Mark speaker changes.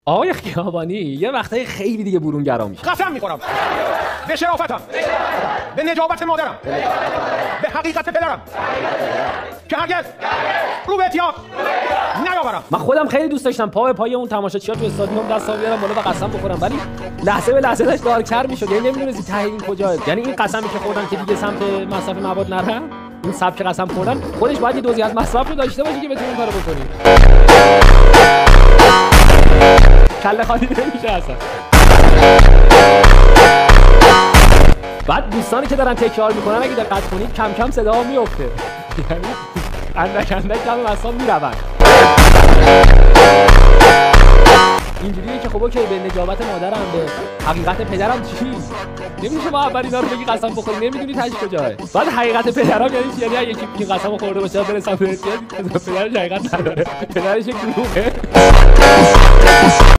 Speaker 1: آقای خیابانی یه وقتای خیلی دیگه برونگرا میشه.
Speaker 2: قسم میخورم به شرافتم، به نجابت مادرم، به حقیقت پدرم که هرگز رو به اتیاب نیاورم.
Speaker 1: من خودم خیلی دوست داشتم پا به پای اون تماشاچی‌ها تو استادیوم دستام بیارم بالا و قسم بخورم، ولی لحظه به لحظه داشت دارک‌تر میشد. یعنی نمیدونستی ته این کجاه. یعنی این قسمی که خوردن که دیگه سمت مصرف مواد نرم، این سبک قسم خوردن خودش باید یه دوزی از مصرف رو داشته باشه که بتونی این کارو بکنی. کله خالی نمیشه اصلا. بعد دوستانی که دارن تکرار میکنن اگه دقت کنید کم کم صدا میفته، یعنی اندک اندک دم مصاب میرون. اینجوریه که خب اوکی به نجابت مادرم، به حقیقت پدرم چی؟ نمیشه ما اول اینا رو بگی قسم بخوری نمیدونی تاش کجاه. بعد حقیقت پدرم یعنی چی؟ یعنی یکی که قسم خورده باشه برسم به احتیاج پدرش حقیقت نداره، پدرش یک دروغه.